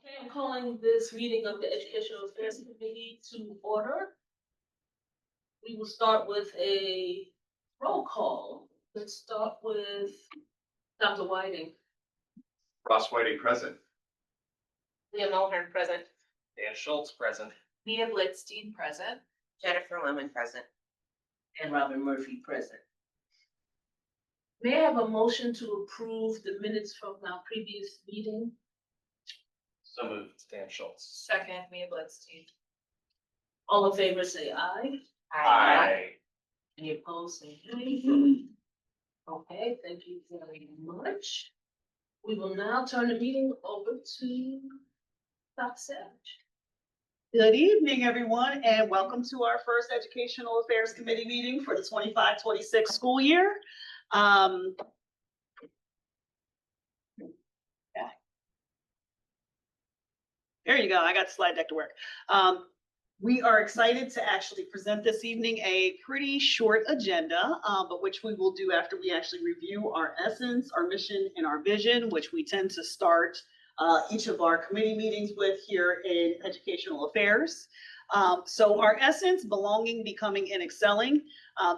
Okay, I'm calling this meeting of the Educational Affairs Committee to order. We will start with a roll call. Let's start with Dr. Whiting. Ross Whiting present. Leah Mulhern present. Dan Schultz present. Mia Blitzstein present. Jennifer Lemon present. And Robyn Murphy present. May I have a motion to approve the minutes from our previous meeting? So moved. Dan Schultz. Second, Mia Blitzstein. All in favor, say aye. Aye. Any opposed, say nay. Okay, thank you very much. We will now turn the meeting over to Dr. Savage. Good evening, everyone, and welcome to our first Educational Affairs Committee meeting for the 25-26 school year. There you go. I got the slide deck to work. We are excited to actually present this evening a pretty short agenda, but which we will do after we actually review our essence, our mission, and our vision, which we tend to start each of our committee meetings with here in Educational Affairs. So our essence, belonging, becoming, and excelling,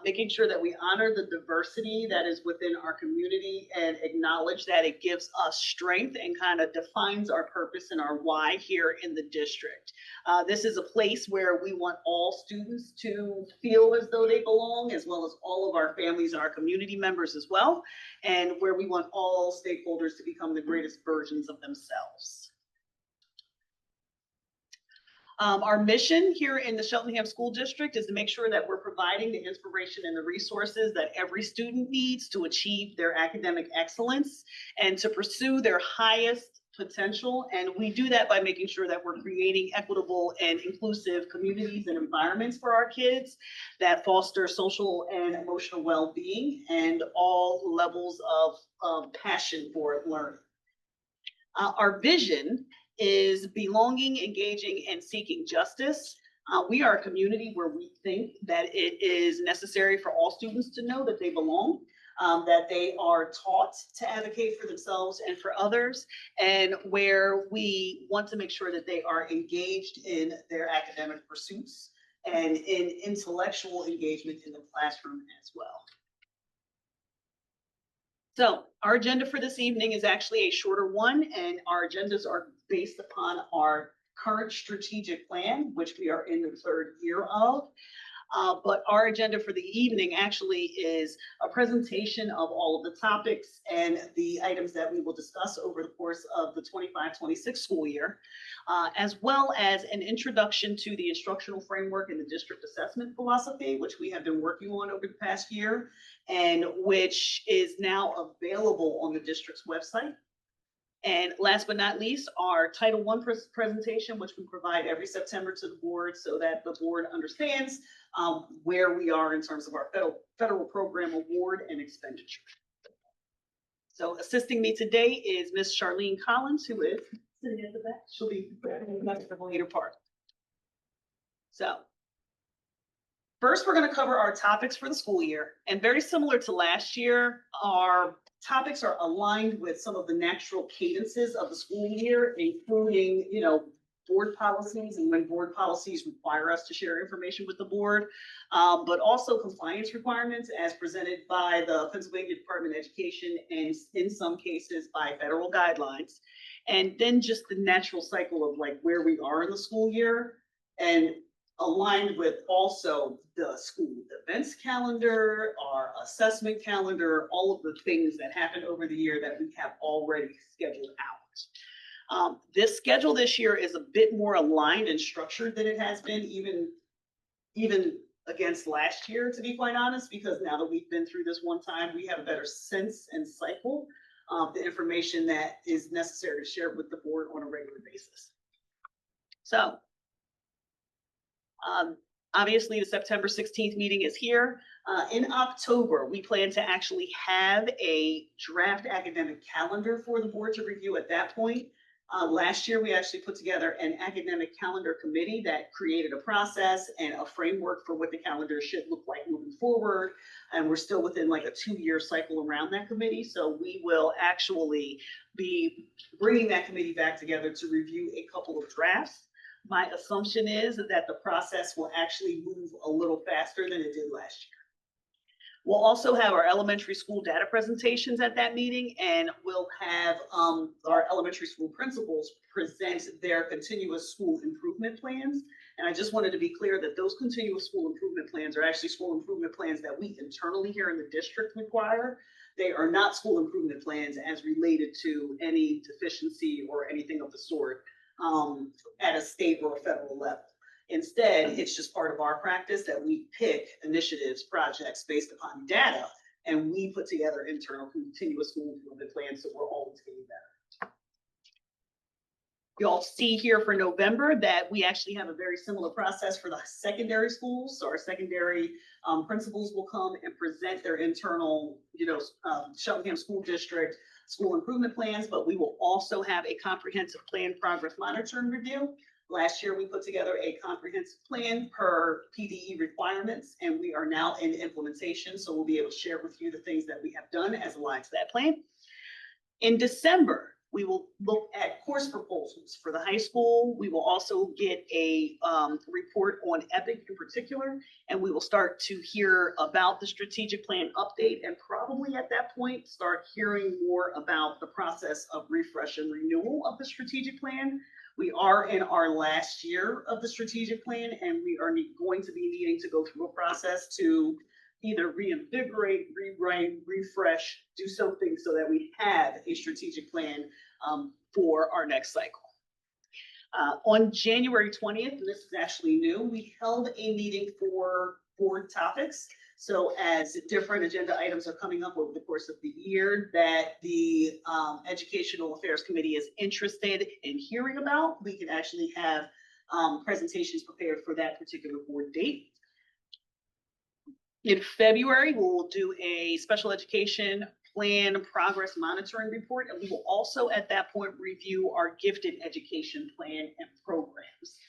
making sure that we honor the diversity that is within our community and acknowledge that it gives us strength and kind of defines our purpose and our why here in the district. This is a place where we want all students to feel as though they belong, as well as all of our families and our community members as well, and where we want all stakeholders to become the greatest versions of themselves. Our mission here in the Cheltenham School District is to make sure that we're providing the inspiration and the resources that every student needs to achieve their academic excellence and to pursue their highest potential. And we do that by making sure that we're creating equitable and inclusive communities and environments for our kids that foster social and emotional well-being and all levels of passion for learning. Our vision is belonging, engaging, and seeking justice. We are a community where we think that it is necessary for all students to know that they belong, that they are taught to advocate for themselves and for others, and where we want to make sure that they are engaged in their academic pursuits and in intellectual engagement in the classroom as well. So our agenda for this evening is actually a shorter one, and our agendas are based upon our current strategic plan, which we are in the third year of. But our agenda for the evening actually is a presentation of all of the topics and the items that we will discuss over the course of the 25-26 school year, as well as an introduction to the instructional framework and the district assessment philosophy, which we have been working on over the past year, and which is now available on the district's website. And last but not least, our Title I presentation, which we provide every September to the board so that the board understands where we are in terms of our federal program award and expenditure. So assisting me today is Ms. Charlene Collins, who is sitting at the back. She'll be next for the later part. So first, we're going to cover our topics for the school year. And very similar to last year, our topics are aligned with some of the natural cadences of the school year, including, board policies and when board policies require us to share information with the board, but also compliance requirements as presented by the Pennsylvania Department of Education and in some cases by federal guidelines. And then just the natural cycle of like where we are in the school year and aligned with also the school events calendar, our assessment calendar, all of the things that happen over the year that we have already scheduled out. This schedule this year is a bit more aligned and structured than it has been even against last year, to be quite honest, because now that we've been through this one time, we have a better sense and cycle of the information that is necessary to share with the board on a regular basis. So, obviously, the September 16th meeting is here. In October, we plan to actually have a draft academic calendar for the board to review at that point. Last year, we actually put together an academic calendar committee that created a process and a framework for what the calendar should look like moving forward. And we're still within like a 2-year cycle around that committee. So we will actually be bringing that committee back together to review a couple of drafts. My assumption is that the process will actually move a little faster than it did last year. We'll also have our elementary school data presentations at that meeting, and we'll have our elementary school principals present their continuous school improvement plans. And I just wanted to be clear that those continuous school improvement plans are actually school improvement plans that we internally here in the district require. They are not school improvement plans as related to any deficiency or anything of the sort at a state or a federal level. Instead, it's just part of our practice that we pick initiatives, projects based upon data, and we put together internal continuous school improvement plans, so we're always getting better. You'll see here for November that we actually have a very similar process for the secondary schools. So our secondary principals will come and present their internal, Shellingham School District school improvement plans, but we will also have a comprehensive plan progress monitoring review. Last year, we put together a comprehensive plan per PDE requirements, and we are now in implementation. So we'll be able to share with you the things that we have done as aligned to that plan. In December, we will look at course proposals for the high school. We will also get a report on EPIC in particular, and we will start to hear about the strategic plan update, and probably at that point, start hearing more about the process of refresh and renewal of the strategic plan. We are in our last year of the strategic plan, and we are going to be needing to go through a process to either reinvigorate, rewrite, refresh, do something so that we have a strategic plan for our next cycle. On January 20th, and this is actually new, we held a meeting for board topics. So as different agenda items are coming up over the course of the year that the Educational Affairs Committee is interested in hearing about, we can actually have presentations prepared for that particular board date. In February, we'll do a special education plan progress monitoring report, and we will also at that point review our gifted education plan and programs.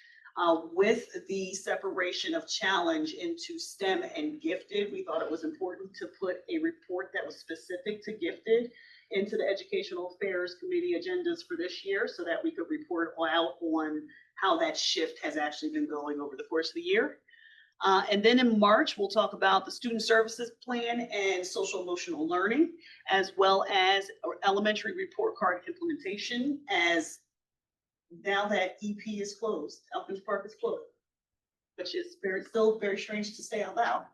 With the separation of challenge into STEM and gifted, we thought it was important to put a report that was specific to gifted into the Educational Affairs Committee agendas for this year so that we could report out on how that shift has actually been going over the course of the year. And then in March, we'll talk about the student services plan and social emotional learning, as well as elementary report card implementation, as now that EP is closed, Elkins Park is closed, which is still very strange to say out loud.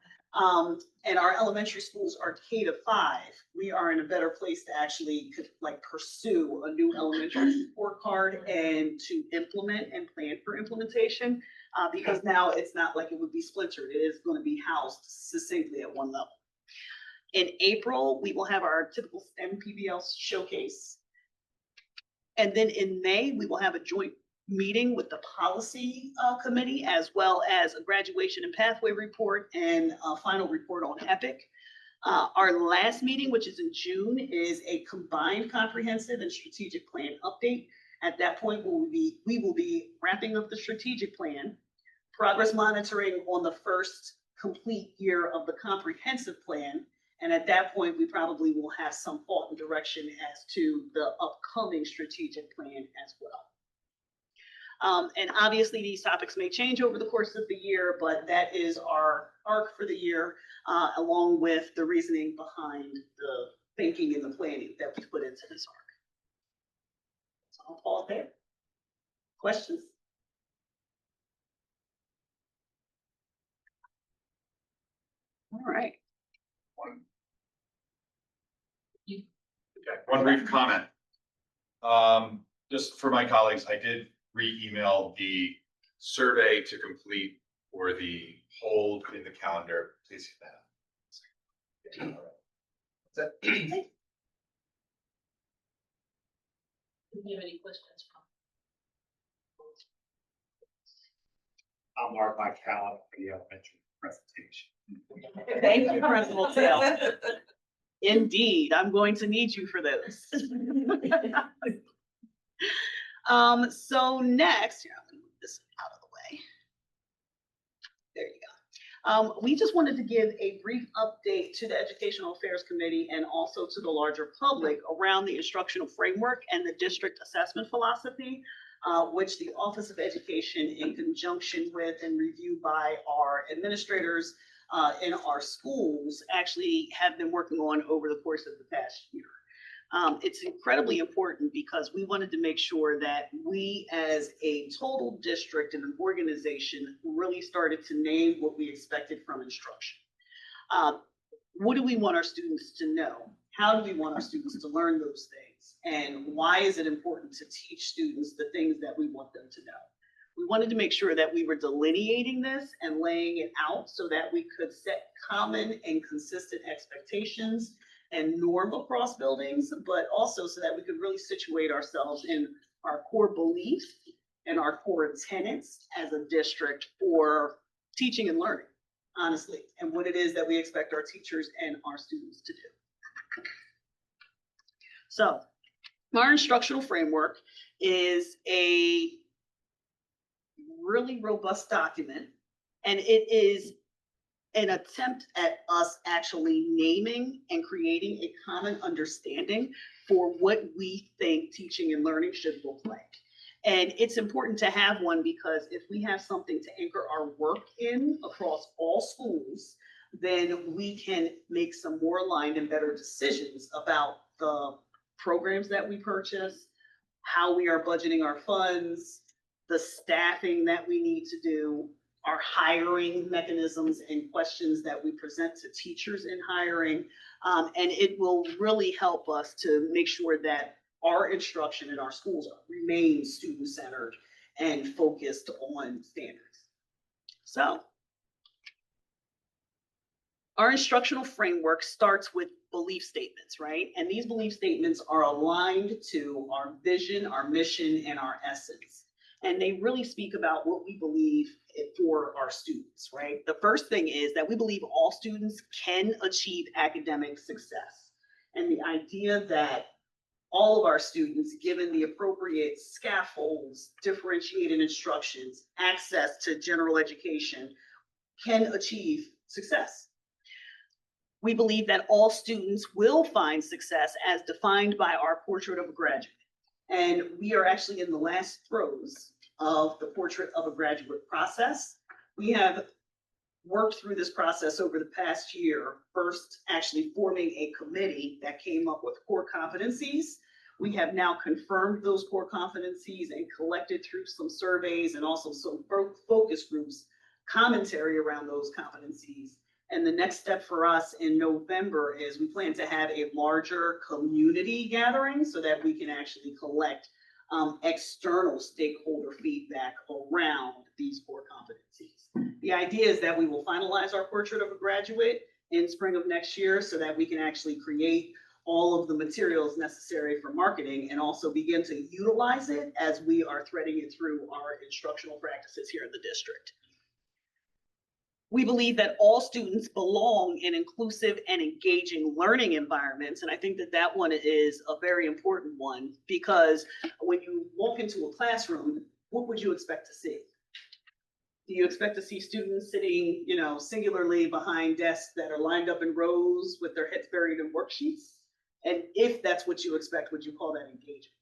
And our elementary schools are K to 5. We are in a better place to actually pursue a new elementary report card and to implement and plan for implementation, because now it's not like it would be splintered. It is going to be housed succinctly at one level. In April, we will have our typical STEM PBL showcase. And then in May, we will have a joint meeting with the policy committee, as well as a graduation and pathway report and a final report on EPIC. Our last meeting, which is in June, is a combined comprehensive and strategic plan update. At that point, we will be wrapping up the strategic plan, progress monitoring on the first complete year of the comprehensive plan. And at that point, we probably will have some thought and direction as to the upcoming strategic plan as well. And obviously, these topics may change over the course of the year, but that is our arc for the year, along with the reasoning behind the thinking and the planning that we put into this arc. So I'll pause there. Questions? All right. One brief comment. Just for my colleagues, I did re-email the survey to complete for the hold in the calendar. Please see that. That's it. Do you have any questions? I'll mark my calendar for the elementary presentation. Thank you, Principal Taylor. Indeed, I'm going to need you for those. So next, here, I'm gonna move this out of the way. There you go. We just wanted to give a brief update to the Educational Affairs Committee and also to the larger public around the instructional framework and the district assessment philosophy, which the Office of Education, in conjunction with and reviewed by our administrators in our schools, actually have been working on over the course of the past year. It's incredibly important because we wanted to make sure that we, as a total district and an organization, really started to name what we expected from instruction. What do we want our students to know? How do we want our students to learn those things? And why is it important to teach students the things that we want them to know? We wanted to make sure that we were delineating this and laying it out so that we could set common and consistent expectations and norm across buildings, but also so that we could really situate ourselves in our core beliefs and our core tenets as a district for teaching and learning, honestly, and what it is that we expect our teachers and our students to do. So our instructional framework is a really robust document, and it is an attempt at us actually naming and creating a common understanding for what we think teaching and learning should look like. And it's important to have one because if we have something to anchor our work in across all schools, then we can make some more aligned and better decisions about the programs that we purchase, how we are budgeting our funds, the staffing that we need to do, our hiring mechanisms and questions that we present to teachers in hiring. And it will really help us to make sure that our instruction in our schools remains student-centered and focused on standards. So our instructional framework starts with belief statements, right? And these belief statements are aligned to our vision, our mission, and our essence. And they really speak about what we believe for our students, right? The first thing is that we believe all students can achieve academic success. And the idea that all of our students, given the appropriate scaffolds, differentiated instructions, access to general education, can achieve success. We believe that all students will find success as defined by our portrait of a graduate. And we are actually in the last throes of the portrait of a graduate process. We have worked through this process over the past year, first actually forming a committee that came up with core competencies. We have now confirmed those core competencies and collected through some surveys and also some focus groups commentary around those competencies. And the next step for us in November is we plan to have a larger community gathering so that we can actually collect external stakeholder feedback around these core competencies. The idea is that we will finalize our portrait of a graduate in spring of next year so that we can actually create all of the materials necessary for marketing and also begin to utilize it as we are threading it through our instructional practices here in the district. We believe that all students belong in inclusive and engaging learning environments. And I think that that one is a very important one because when you walk into a classroom, what would you expect to see? Do you expect to see students sitting, singularly behind desks that are lined up in rows with their heads buried in worksheets? And if that's what you expect, would you call that engagement?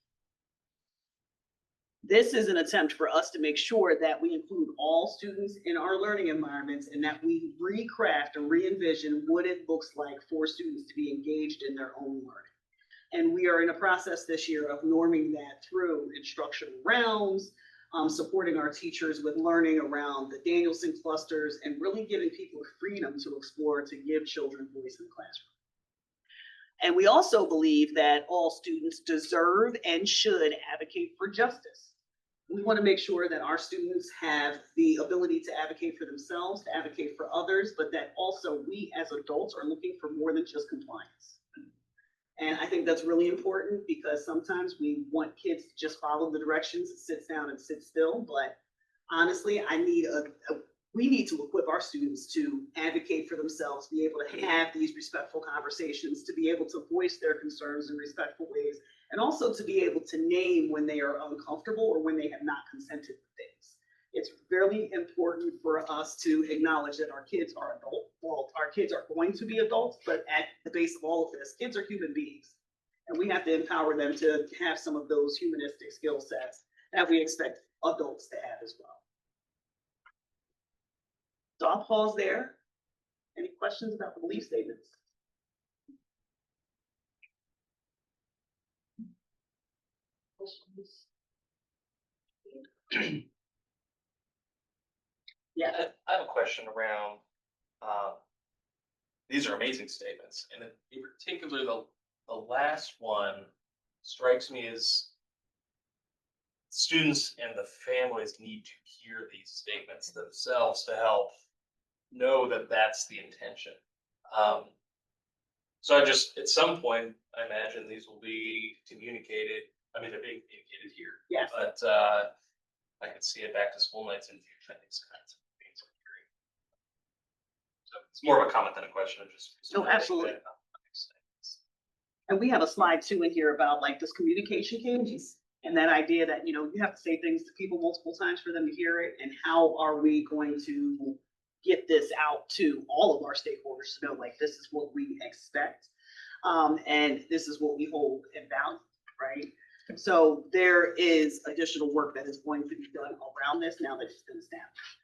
This is an attempt for us to make sure that we include all students in our learning environments and that we recraft and re-envision what it looks like for students to be engaged in their own learning. And we are in a process this year of norming that through instructional rounds, supporting our teachers with learning around the Danielson clusters and really giving people freedom to explore, to give children voice in the classroom. And we also believe that all students deserve and should advocate for justice. We want to make sure that our students have the ability to advocate for themselves, to advocate for others, but that also we as adults are looking for more than just compliance. And I think that's really important because sometimes we want kids to just follow the directions and sit down and sit still. But honestly, we need to equip our students to advocate for themselves, be able to have these respectful conversations, to be able to voice their concerns in respectful ways, And also to be able to name when they are uncomfortable or when they have not consented to things. It's really important for us to acknowledge that our kids are adult. Well, our kids are going to be adults, but at the base of all of this, kids are human beings. And we have to empower them to have some of those humanistic skill sets that we expect adults to have as well. So I'll pause there. Any questions about the belief statements? Yeah, I have a question around, these are amazing statements, and in particular, the last one strikes me as students and the families need to hear these statements themselves to help know that that's the intention. So I just, at some point, I imagine these will be communicated. I mean, they're being communicated here. yes. But I could see it back to school nights in the future, these kinds of things I'm hearing. So it's more of a comment than a question. Oh, absolutely. And we have a slide too in here about like this communication cadence and that idea that, you know, you have to say things to people multiple times for them to hear it. And how are we going to get this out to all of our stakeholders to know, like, this is what we expect. And this is what we hold and value, right? So there is additional work that is going to be done around this now that it's been established.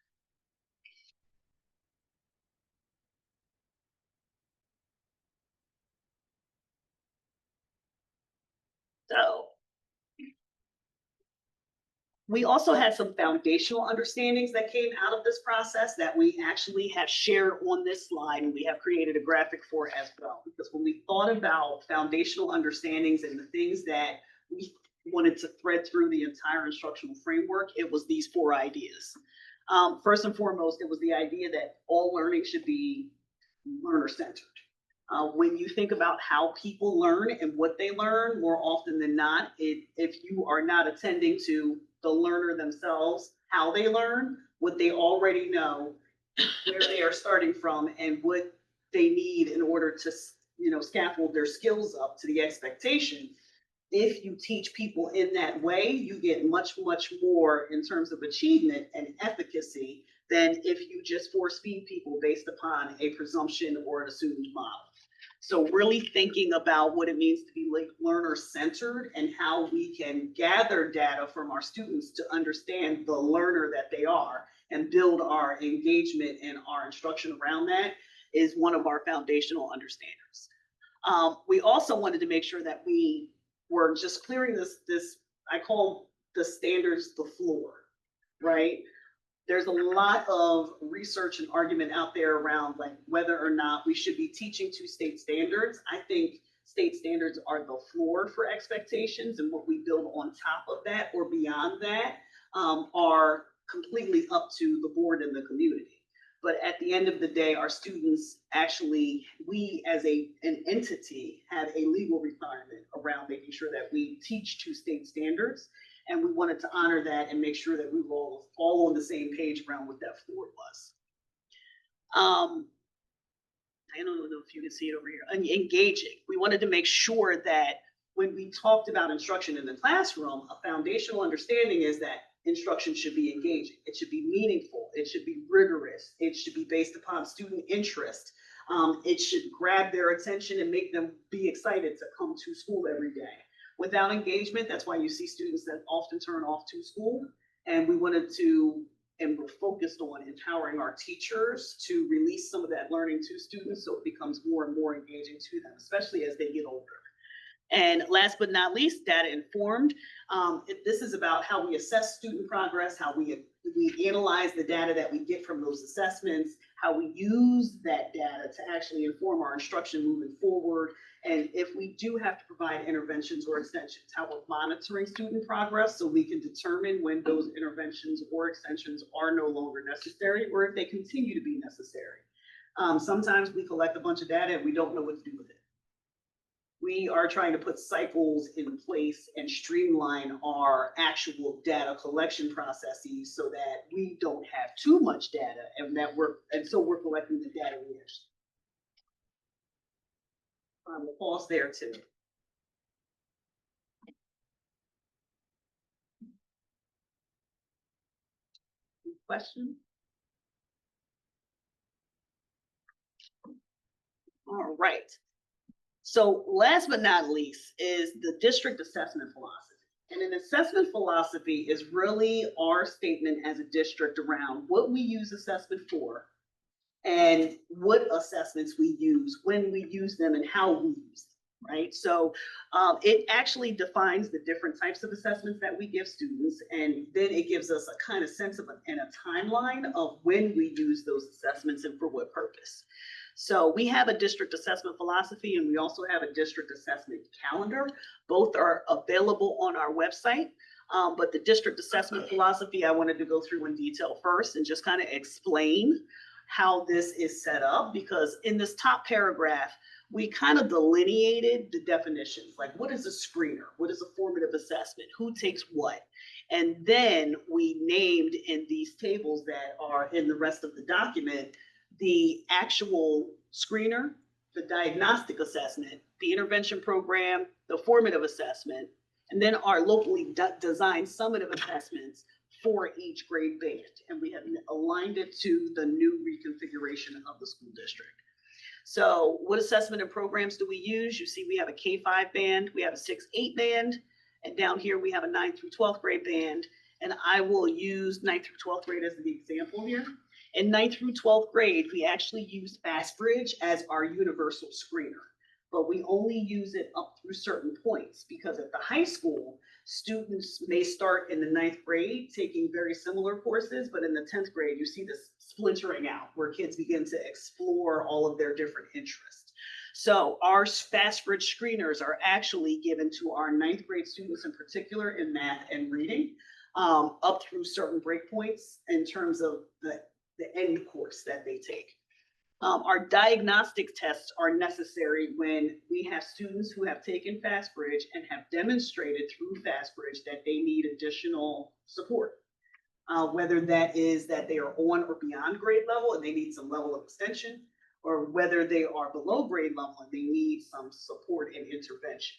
So we also had some foundational understandings that came out of this process that we actually have shared on this slide, and we have created a graphic for as well. Because when we thought about foundational understandings and the things that we wanted to thread through the entire instructional framework, it was these 4 ideas. First and foremost, it was the idea that all learning should be learner-centered. When you think about how people learn and what they learn, more often than not, if you are not attending to the learner themselves, how they learn, what they already know, where they are starting from, and what they need in order to, you know, scaffold their skills up to the expectation. If you teach people in that way, you get much, much more in terms of achievement and efficacy than if you just force feed people based upon a presumption or an assumed model. So really thinking about what it means to be learner-centered and how we can gather data from our students to understand the learner that they are and build our engagement and our instruction around that is one of our foundational understandings. We also wanted to make sure that we were just clearing this, I call the standards the floor, right? There's a lot of research and argument out there around like whether or not we should be teaching to state standards. I think state standards are the floor for expectations, and what we build on top of that or beyond that are completely up to the board and the community. But at the end of the day, our students actually, we as an entity have a legal requirement around making sure that we teach to state standards. And we wanted to honor that and make sure that we were all on the same page around what that floor was. I don't know if you can see it over here. Engaging. We wanted to make sure that when we talked about instruction in the classroom, a foundational understanding is that instruction should be engaging. It should be meaningful. It should be rigorous. It should be based upon student interest. It should grab their attention and make them be excited to come to school every day. Without engagement, that's why you see students that often turn off to school. And we wanted to, and we're focused on empowering our teachers to release some of that learning to students so it becomes more and more engaging to them, especially as they get older. And last but not least, data informed. This is about how we assess student progress, how we analyze the data that we get from those assessments, how we use that data to actually inform our instruction moving forward. And if we do have to provide interventions or extensions, how we're monitoring student progress so we can determine when those interventions or extensions are no longer necessary or if they continue to be necessary. Sometimes we collect a bunch of data and we don't know what to do with it. We are trying to put cycles in place and streamline our actual data collection processes so that we don't have too much data and so we're collecting the data we actually. We'll pause there too. Question? All right. So last but not least is the district assessment philosophy. And an assessment philosophy is really our statement as a district around what we use assessment for and what assessments we use, when we use them, and how we use them, right? So it actually defines the different types of assessments that we give students, and then it gives us a kind of sense of and a timeline of when we use those assessments and for what purpose. So we have a district assessment philosophy, and we also have a district assessment calendar. Both are available on our website. But the district assessment philosophy, I wanted to go through in detail first and just kind of explain how this is set up, because in this top paragraph, we kind of delineated the definitions, like what is a screener? What is a formative assessment? Who takes what? And then we named in these tables that are in the rest of the document, the actual screener, the diagnostic assessment, the intervention program, the formative assessment, and then our locally designed summative assessments for each grade band. And we have aligned it to the new reconfiguration of the school district. So what assessment and programs do we use? You see we have a K-5 band, we have a 6-8 band, and down here we have a 9th through 12th grade band. And I will use 9th through 12th grade as the example here. In 9th through 12th grade, we actually use FastBridge as our universal screener, but we only use it up through certain points, because at the high school, students may start in the 9th grade taking very similar courses, but in the 10th grade, you see this splintering out where kids begin to explore all of their different interests. So our FastBridge screeners are actually given to our 9th grade students in particular in math and reading, up through certain breakpoints in terms of the end course that they take. Our diagnostic tests are necessary when we have students who have taken FastBridge and have demonstrated through FastBridge that they need additional support. Whether that is that they are on or beyond grade level and they need some level of extension, or whether they are below grade level and they need some support and intervention.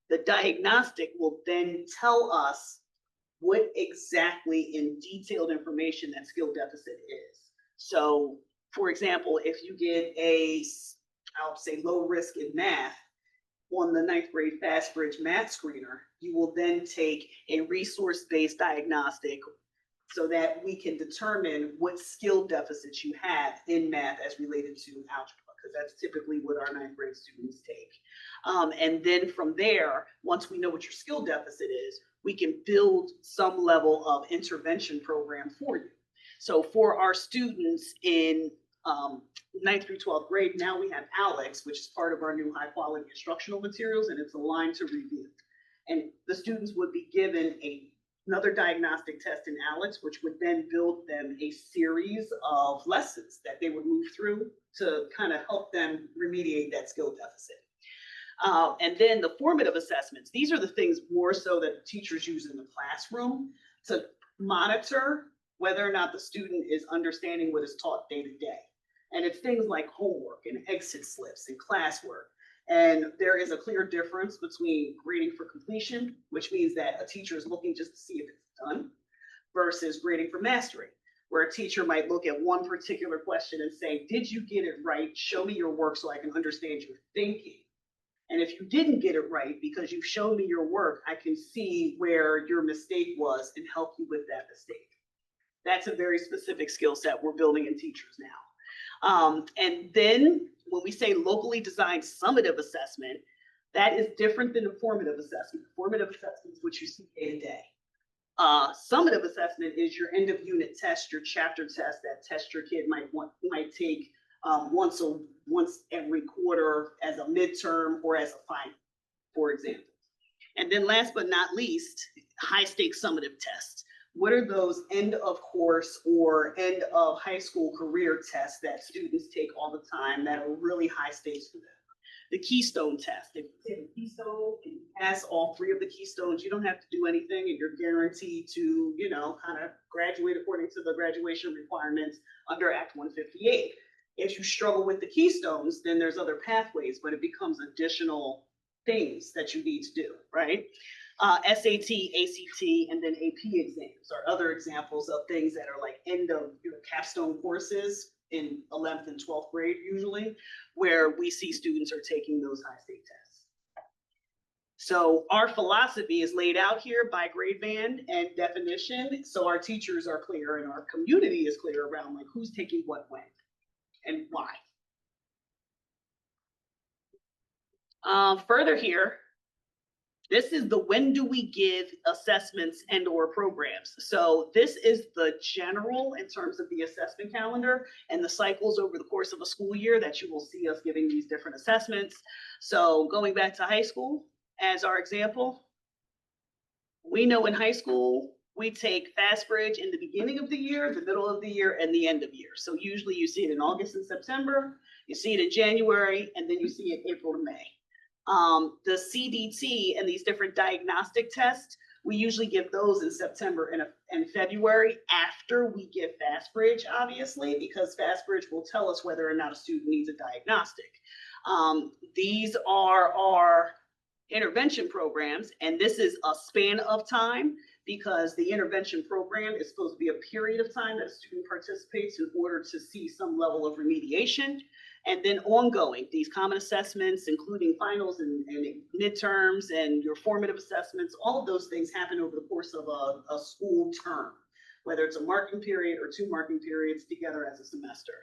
The diagnostic will then tell us what exactly in detailed information that skill deficit is. So for example, if you get I'll say low risk in math on the 9th grade FastBridge math screener, you will then take a resource-based diagnostic so that we can determine what skill deficits you have in math as related to algebra, because that's typically what our 9th grade students take. And then from there, once we know what your skill deficit is, we can build some level of intervention program for you. So for our students in 9th through 12th grade, now we have Alex, which is part of our new high quality instructional materials, and it's aligned to review. And the students would be given another diagnostic test in Alex, which would then build them a series of lessons that they would move through to kind of help them remediate that skill deficit. And then the formative assessments, these are the things more so that teachers use in the classroom to monitor whether or not the student is understanding what is taught day to day. And it's things like homework and exit slips and classwork. And there is a clear difference between grading for completion, which means that a teacher is looking just to see if it's done, versus grading for mastery, where a teacher might look at one particular question and say, did you get it right? Show me your work so I can understand your thinking. And if you didn't get it right, because you've shown me your work, I can see where your mistake was and help you with that mistake. That's a very specific skill set we're building in teachers now. And then when we say locally designed summative assessment, that is different than a formative assessment. Formative assessment is what you see day to day. Summative assessment is your end of unit test, your chapter test, that test your kid might take once every quarter as a midterm or as a final, for example. And then last but not least, high stakes summative tests. What are those end of course or end of high school career tests that students take all the time that are really high stakes for them? The Keystone test. If you take a Keystone and you pass all 3 of the Keystones, you don't have to do anything and you're guaranteed to, kind of graduate according to the graduation requirements under Act 158. If you struggle with the Keystones, then there's other pathways, but it becomes additional things that you need to do, right? SAT, ACT, and then AP exams are other examples of things that are like end of capstone courses in 11th and 12th grade usually, where we see students are taking those high stake tests. So our philosophy is laid out here by grade band and definition, so our teachers are clear and our community is clear around like who's taking what when and why. Further here, this is the when do we give assessments and or programs. So this is the general in terms of the assessment calendar and the cycles over the course of a school year that you will see us giving these different assessments. So going back to high school as our example, we know in high school, we take Fast Bridge in the beginning of the year, the middle of the year, and the end of year. So usually you see it in August and September, you see it in January, and then you see it April to May. The CDT and these different diagnostic tests, we usually give those in September and February after we give Fast Bridge, obviously, because Fast Bridge will tell us whether or not a student needs a diagnostic. These are our intervention programs, and this is a span of time because the intervention program is supposed to be a period of time that a student participates in order to see some level of remediation. And then ongoing, these common assessments, including finals and midterms and your formative assessments, all of those things happen over the course of a school term, whether it's a marking period or 2 marking periods together as a semester.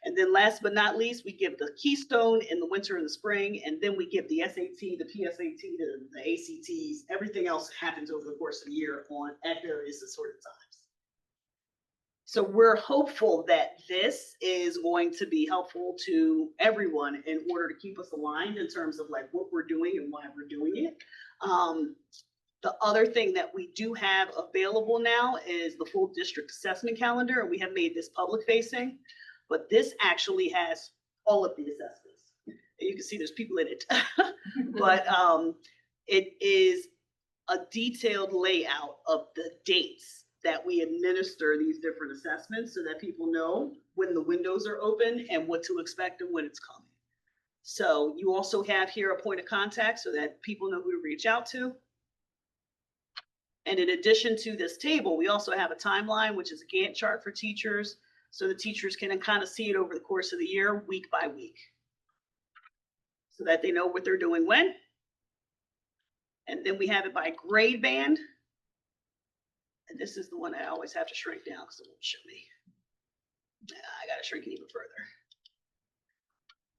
And then last but not least, we give the keystone in the winter and the spring, and then we give the SAT, the PSAT, the ACTs, everything else happens over the course of the year at various assorted times. So we're hopeful that this is going to be helpful to everyone in order to keep us aligned in terms of like what we're doing and why we're doing it. The other thing that we do have available now is the full district assessment calendar, and we have made this public facing, but this actually has all of the assessments. And you can see there's people in it, but it is a detailed layout of the dates that we administer these different assessments so that people know when the windows are open and what to expect and when it's coming. So you also have here a point of contact so that people know who to reach out to. And in addition to this table, we also have a timeline, which is a Gantt chart for teachers, so the teachers can kind of see it over the course of the year, week by week, so that they know what they're doing when. And then we have it by grade band. And this is the one I always have to shrink down because it won't show me. I got to shrink it even further.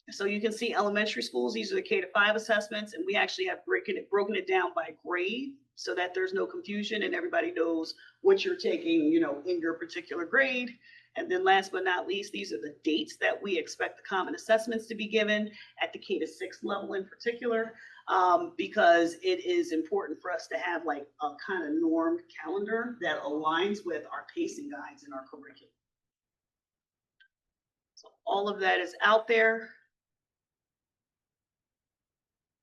So you can see elementary schools, these are the K-5 assessments, and we actually have broken it down by grade so that there's no confusion and everybody knows what you're taking, you know, in your particular grade. And then last but not least, these are the dates that we expect the common assessments to be given at the K-6 level in particular, because it is important for us to have like a kind of normed calendar that aligns with our pacing guides in our curriculum. So all of that is out there.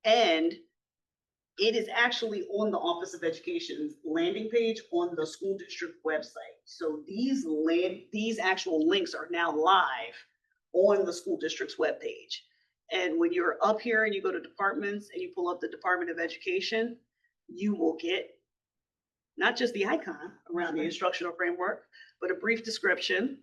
And it is actually on the Office of Education's landing page on the school district website. So these actual links are now live on the school district's webpage. And when you're up here and you go to departments and you pull up the Department of Education, you will get not just the icon around the instructional framework, but a brief description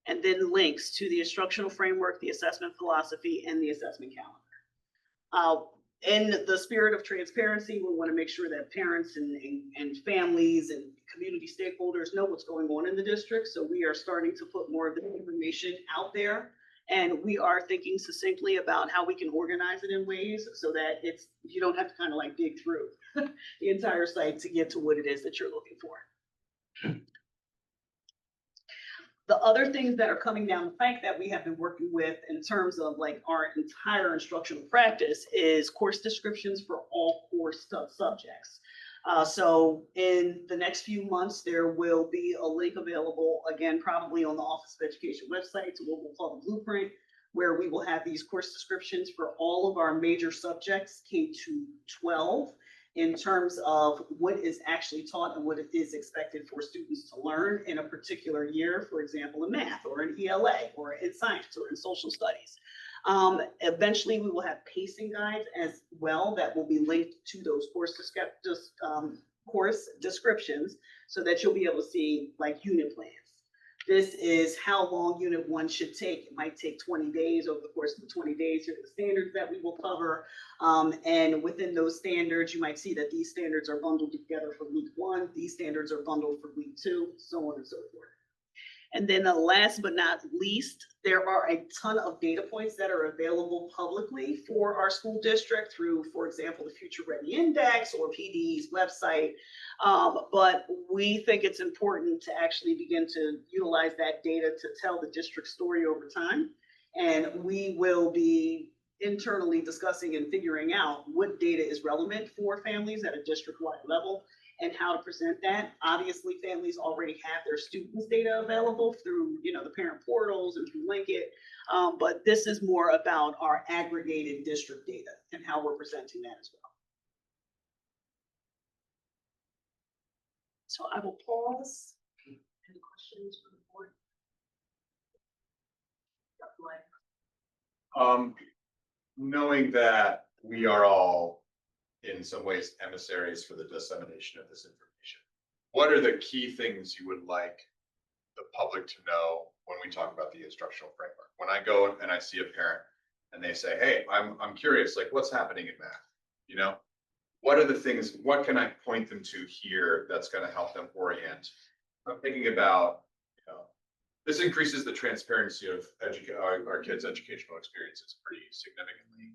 and then links to the instructional framework, the assessment philosophy, and the assessment calendar. In the spirit of transparency, we want to make sure that parents and families and community stakeholders know what's going on in the district. So we are starting to put more of the information out there. And we are thinking succinctly about how we can organize it in ways so that you don't have to kind of like dig through the entire site to get to what it is that you're looking for. The other things that are coming down the pike that we have been working with in terms of like our entire instructional practice is course descriptions for all course subjects. So in the next few months, there will be a link available, again, probably on the Office of Education website, to what we'll call the blueprint, where we will have these course descriptions for all of our major subjects, K-12, in terms of what is actually taught and what it is expected for students to learn in a particular year, for example, in math or in ELA or in science or in social studies. Eventually, we will have pacing guides as well that will be linked to those course descriptions so that you'll be able to see like unit plans. This is how long unit 1 should take. It might take 20 days. Over the course of the 20 days, here are the standards that we will cover. And within those standards, you might see that these standards are bundled together for week 1. These standards are bundled for week 2, so on and so forth. And then last but not least, there are a ton of data points that are available publicly for our school district through, for example, the Future Ready Index or PD's website. But we think it's important to actually begin to utilize that data to tell the district story over time. And we will be internally discussing and figuring out what data is relevant for families at a district-wide level and how to present that. Obviously, families already have their students' data available through, the parent portals and through Linkit. But this is more about our aggregated district data and how we're presenting that as well. So I will pause. Any questions from the board? Knowing that we are all in some ways emissaries for the dissemination of this information, what are the key things you would like the public to know when we talk about the instructional framework? When I go and I see a parent and they say, hey, I'm curious, like what's happening in math? What are the things, what can I point them to here that's going to help them orient? I'm thinking about, this increases the transparency of our kids' educational experiences pretty significantly.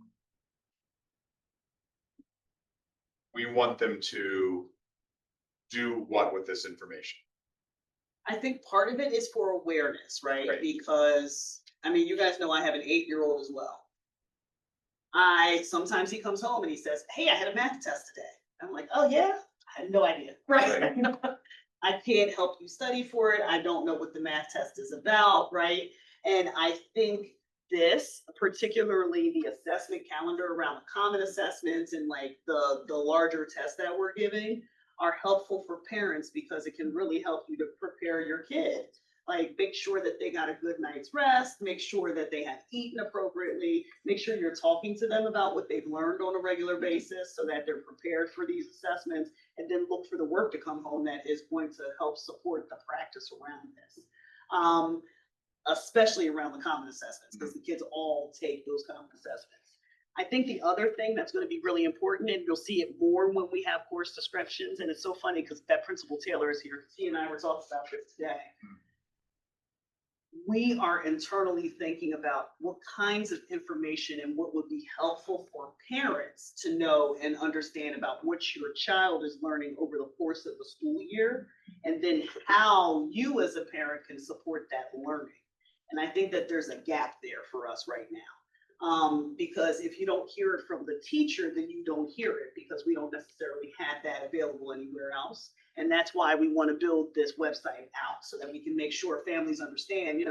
We want them to do what with this information? I think part of it is for awareness, right? Right. Because, you guys know I have an 8-year-old as well. Sometimes he comes home and he says, hey, I had a math test today. I'm like, oh yeah? I had no idea, right? I can't help you study for it. I don't know what the math test is about, right? And I think this, particularly the assessment calendar around the common assessments and like the larger tests that we're giving are helpful for parents because it can really help you to prepare your kids. Like make sure that they got a good night's rest, make sure that they have eaten appropriately, make sure you're talking to them about what they've learned on a regular basis so that they're prepared for these assessments, and then look for the work to come home that is going to help support the practice around this. Especially around the common assessments, because the kids all take those common assessments. I think the other thing that's going to be really important, and you'll see it more when we have course descriptions, and it's so funny because that Principal Taylor is here. He and I were talking about this today. We are internally thinking about what kinds of information and what would be helpful for parents to know and understand about what your child is learning over the course of the school year, and then how you as a parent can support that learning. And I think that there's a gap there for us right now. Because if you don't hear it from the teacher, then you don't hear it because we don't necessarily have that available anywhere else. And that's why we want to build this website out so that we can make sure families understand,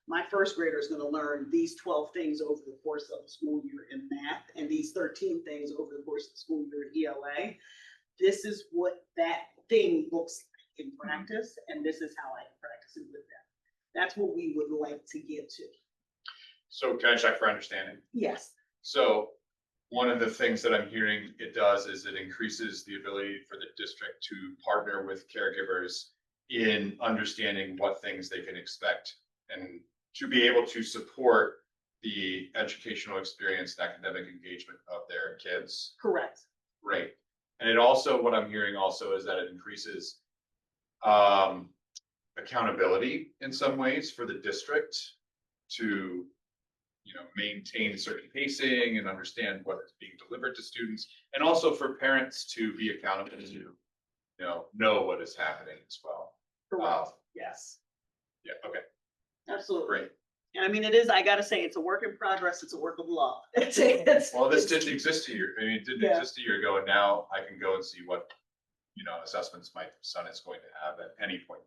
my first grader is going to learn these 12 things over the course of the school year in math and these 13 things over the course of the school year in ELA. This is what that thing looks like in practice, and this is how I practice it with them. That's what we would like to get to. So can I check for understanding? Yes. So one of the things that I'm hearing it does is it increases the ability for the district to partner with caregivers in understanding what things they can expect and to be able to support the educational experience and academic engagement of their kids. Correct. Great. And it also, what I'm hearing also is that it increases accountability in some ways for the district to maintain certain pacing and understand what is being delivered to students, and also for parents to be accountable to know what is happening as well. Correct. Yes. Yeah. Okay. Absolutely. Great. And it is, I gotta say, it's a work in progress. It's a work of love. Well, this didn't exist a year. It didn't exist a year ago, and now I can go and see what assessments my son is going to have at any point.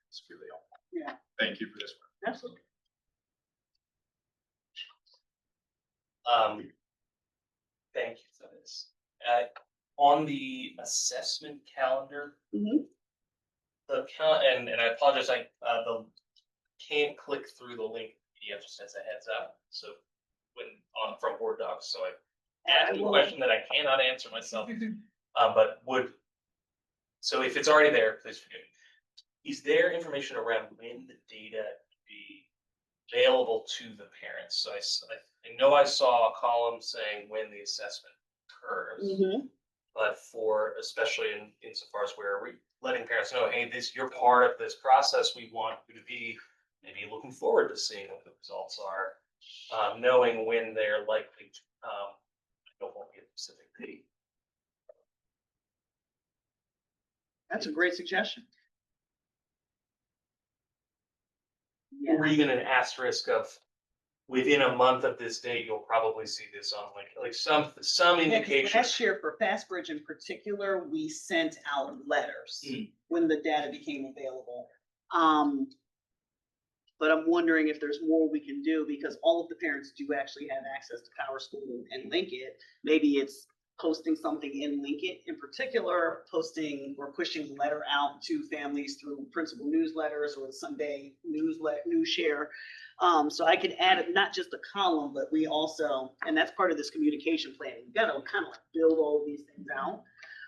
It's really helpful. Yeah. Thank you for this one. Absolutely. Thank you for this. On the assessment calendar, Mhm. and I apologize, I can't click through the link PDF just as a heads up. So from board docs, so I And asked a we'll- question that I cannot answer myself. But so if it's already there, please forgive me. Is there information around when the data be available to the parents? So I know I saw a column saying when the assessment occurs. Mhm. But especially insofar as where we letting parents know, hey, you're part of this process. We want you to be maybe looking forward to seeing what the results are, knowing when they're likely to come. I don't want to get a specific date. That's a great suggestion. Or even an asterisk of within a month of this date, you'll probably see this on like some Yeah, 'cause indication. last year for Fastbridge in particular, we sent out letters Mm. when the data became available. But I'm wondering if there's more we can do because all of the parents do actually have access to Power School and Link It. Maybe it's posting something in Link It in particular, posting or pushing the letter out to families through principal newsletters or the Sunday news share. So I could add not just a column, but we also, and that's part of this communication plan. We've got to kind of like build all of these things out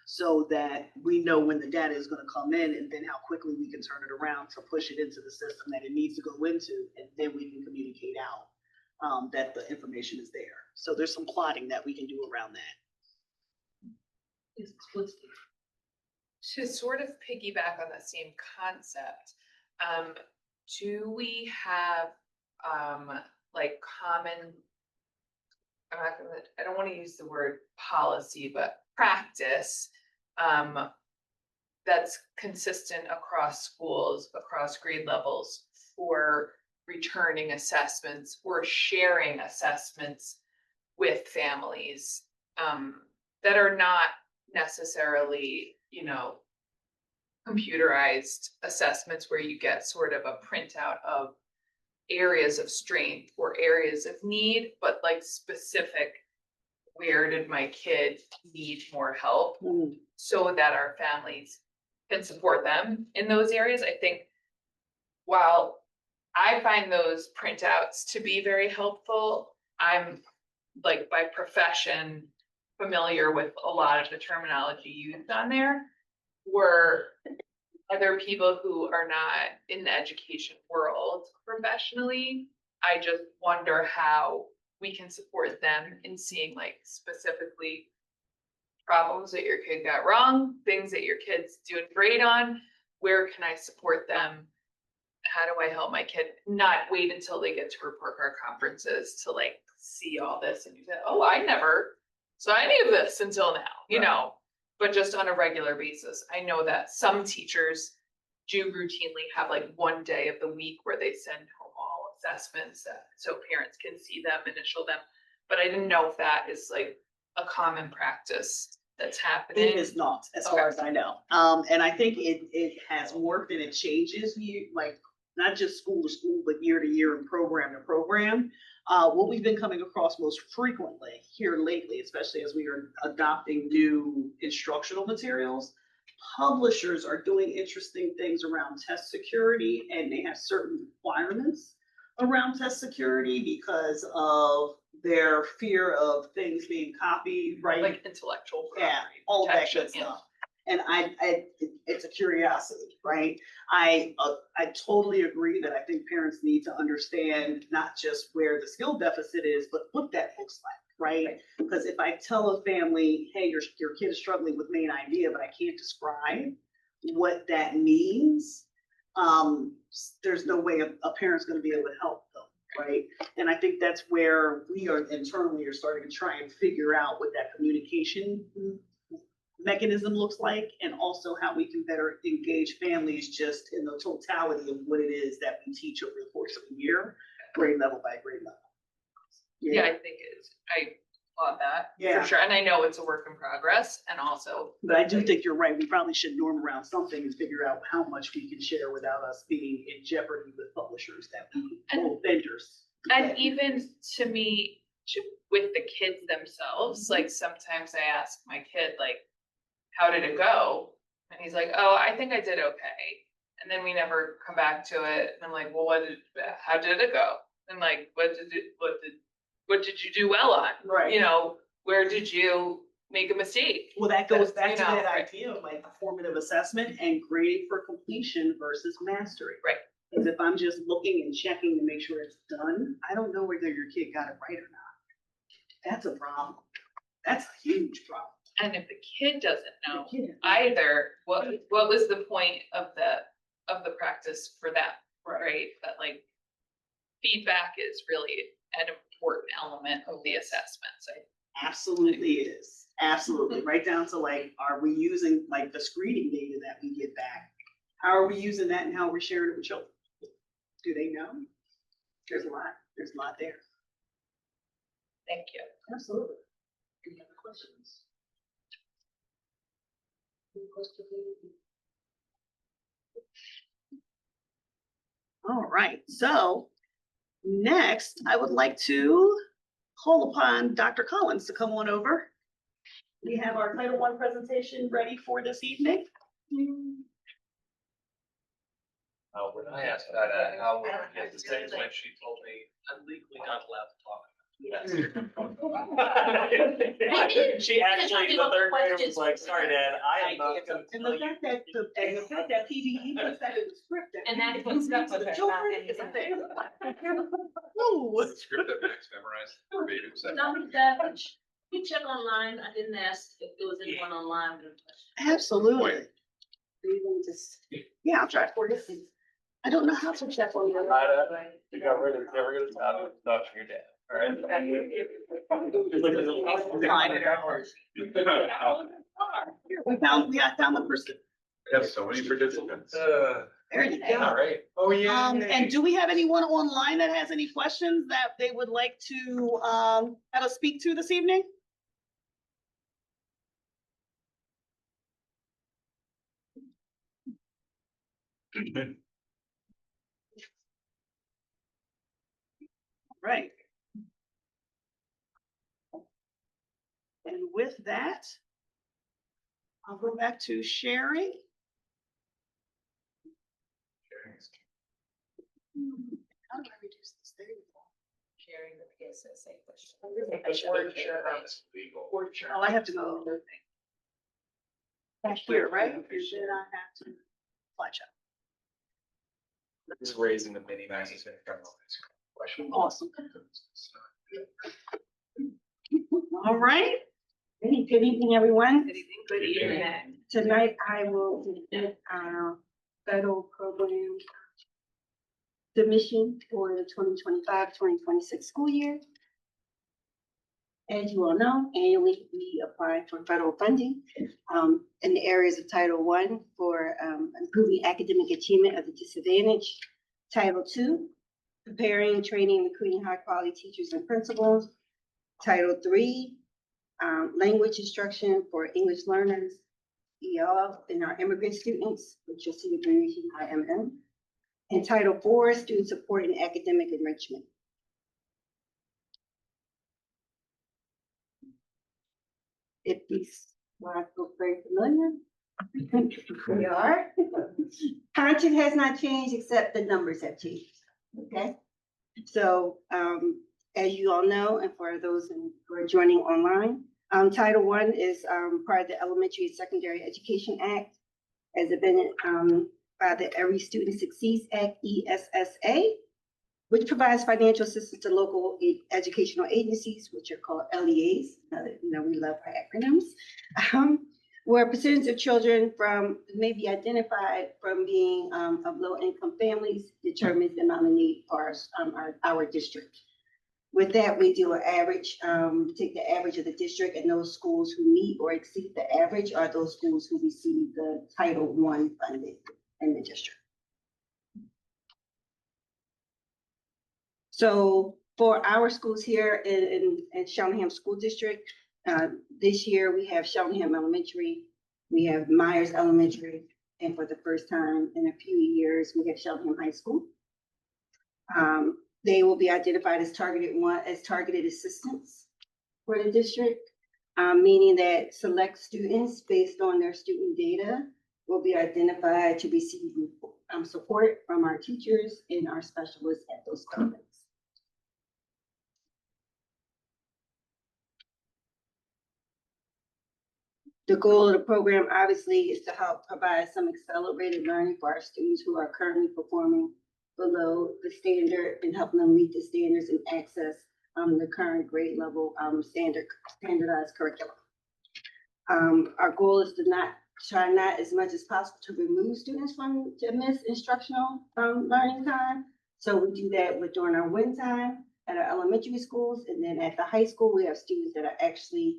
so that we know when the data is going to come in and then how quickly we can turn it around to push it into the system that it needs to go into, and then we can communicate out that the information is there. So there's some plotting that we can do around that. It's explicit. To sort of piggyback on the same concept, do we have, like common, I don't want to use the word policy, but practice, that's consistent across schools, across grade levels for returning assessments or sharing assessments with families, that are not necessarily, computerized assessments where you get sort of a printout of areas of strength or areas of need, but like specific, where did my kid need more help, so that our families can support them in those areas. I think while I find those printouts to be very helpful, I'm like by profession familiar with a lot of the terminology used on there. Were other people who are not in the education world professionally, I just wonder how we can support them in seeing like specifically problems that your kid got wrong, things that your kid's doing great on, where can I support them? How do I help my kid not wait until they get to report card conferences to like see all this and you say, oh, I never saw any of this until now, but just on a regular basis. I know that some teachers do routinely have like one day of the week where they send home all assessments so parents can see them, initial them. But I didn't know if that is like a common practice that's happening. It is not, as far as I know. And I think it has worked and it changes like not just school to school, but year to year and program to program. What we've been coming across most frequently here lately, especially as we are adopting new instructional materials, publishers are doing interesting things around test security, and they have certain requirements around test security because of their fear of things being copied, right? Like intellectual property. Yeah, all of that protection, good stuff. And it's a curiosity, right? I totally agree that I think parents need to understand not just where the skill deficit is, but what that looks like, right? Because if I tell a family, hey, your kid is struggling with main idea, but I can't describe what that means, there's no way a parent's going to be able to help them, right? And I think that's where we are internally are starting to try and figure out what that communication mechanism looks like, and also how we can better engage families just in the totality of what it is that we teach over the course of a year, grade level by grade level. Yeah, I think it is. I applaud that Yeah. for sure. And I know it's a work in progress and also. But I do think you're right. We probably should norm around something and figure out how much we can share without us being in jeopardy with publishers that we, or vendors. And even to me, with the kids themselves, like sometimes I ask my kid, like, how did it go? And he's like, oh, I think I did okay. And then we never come back to it. And I'm like, well, how did it go? And like, what did you do well on? Right. You know, where did you make a mistake? Well, that goes That's, back you to know, that right. idea of like formative assessment and grading for completion versus mastery. Right. Because if I'm just looking and checking to make sure it's done, I don't know whether your kid got it right or not. That's a problem. That's a huge problem. And if the kid doesn't know The kid- either, what was the point of the practice for that, right? That like feedback is really an important element of the assessments. Absolutely is. Absolutely. Right down to like, are we using like the screening data that we get back? How are we using that and how we're sharing it with children? Do they know? There's a lot there. Thank you. Absolutely. Any other questions? Any questions? All right, so next, I would like to call upon Dr. Collins to come on over. We have our Title I presentation ready for this evening. When I asked her how would I get this thing, when she told me, I'm legally not allowed to talk. She actually, the third grader was like, sorry, Dad, I am not gonna And tell the you. fact that PBE puts that in the script. that And that's we what's read up to with the her, children not is a anything. thing. Ooh. Script that Max memorized verbatim. said. Not only that, we check online. I didn't ask if there was anyone online with a question. Absolutely. Yeah, I'll try it for you. I don't know how to check on you. You got rid of, never gonna stop talking to your dad, all right? I found the person. We have so many participants. There you go. All right. Oh, yeah. And do we have anyone online that has any questions that they would like to, have us speak to this evening? Right. And with that, I'll go back to sharing. How do I reduce this? There you go. Sharing the PSSA question. Oh, I have to go back here, right? And then I have to flash up. Just raising the mini maxes. Question. Awesome. All right. Good evening, everyone. Good evening. Tonight I will present our federal program submission for the 2025-2026 school year. As you all know, annually we apply for federal funding in the areas of Title I for improving academic achievement of the disadvantaged. Title II, preparing, training, recruiting high-quality teachers and principals. Title III, language instruction for English learners, EL, and our immigrant students, which you'll see the abbreviation IMM. And Title IV, student support and academic enrichment. If these slides look very familiar, they are. Content has not changed except the numbers have changed, okay? So as you all know, and for those who are joining online, Title I is part of the Elementary and Secondary Education Act, as amended by the Every Student Succeeds Act, ESSA, which provides financial assistance to local educational agencies, which are called LEAs. We love our acronyms. Where a percentage of children may be identified from being of low-income families determines the amount of need for our district. With that, we do an average, take the average of the district, and those schools who meet or exceed the average are those schools who receive the Title I funding in the district. So for our schools here in Shellingham School District, this year we have Shellingham Elementary, we have Myers Elementary, and for the first time in a few years, we have Shellingham High School. They will be identified as targeted assistants for the district, meaning that select students based on their student data will be identified to receive support from our teachers and our specialists at those buildings. The goal of the program obviously is to help provide some accelerated learning for our students who are currently performing below the standard and helping them meet the standards and access the current grade level standardized curriculum. Our goal is to try not as much as possible to remove students from to miss instructional learning time. So we do that during our win time at our elementary schools, and then at the high school, we have students that are actually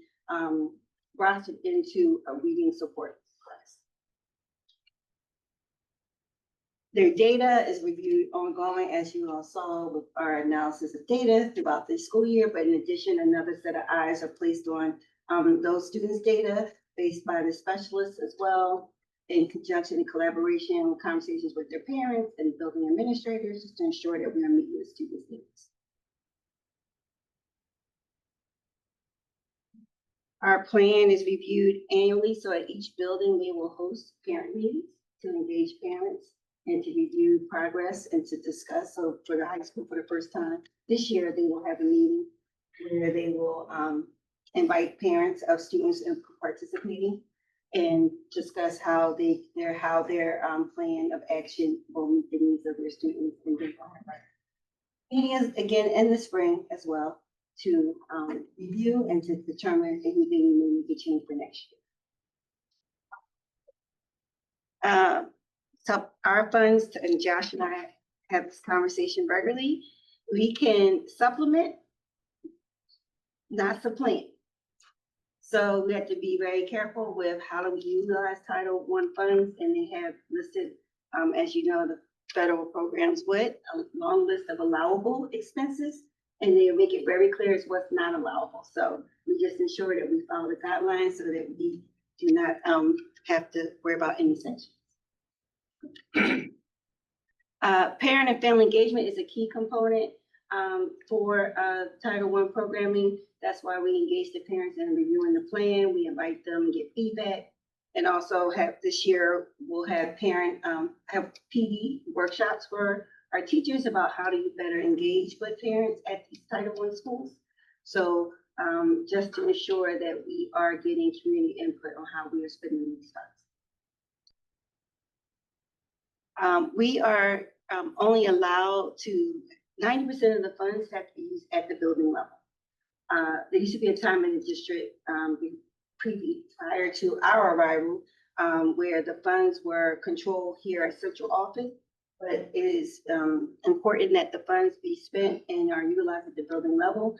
rostered into a reading support class. Their data is reviewed ongoing, as you all saw with our analysis of data throughout the school year, but in addition, another set of eyes are placed on those students' data based by the specialists as well, in conjunction and collaboration, conversations with their parents and building administrators, just to ensure that we are meeting the students' needs. Our plan is reviewed annually, so at each building, they will host parent meetings to engage parents and to review progress and to discuss. So for the high school, for the first time this year, they will have a meeting where they will invite parents of students participating and discuss how their plan of action will meet the needs of their students. And meetings again in the spring as well to review and to determine anything we may need to change for next year. So our funds, and Josh and I have this conversation regularly, we can supplement, not supplant. So we have to be very careful with how do we utilize Title I funds, and they have listed, as you know, the federal programs with a long list of allowable expenses, and they make it very clear as what's not allowable. So we just ensure that we follow the guidelines so that we do not have to worry about any sanctions. Parent and family engagement is a key component for Title I programming. That's why we engage the parents in reviewing the plan. We invite them and get feedback. And also have this year, we'll have have PD workshops for our teachers about how to better engage with parents at these Title I schools. So just to ensure that we are getting community input on how we are spending these funds. We are only allowed to, 90% of the funds have to be used at the building level. There used to be a time in the district prior to our arrival where the funds were controlled here at central office, but it is important that the funds be spent and are utilized at the building level.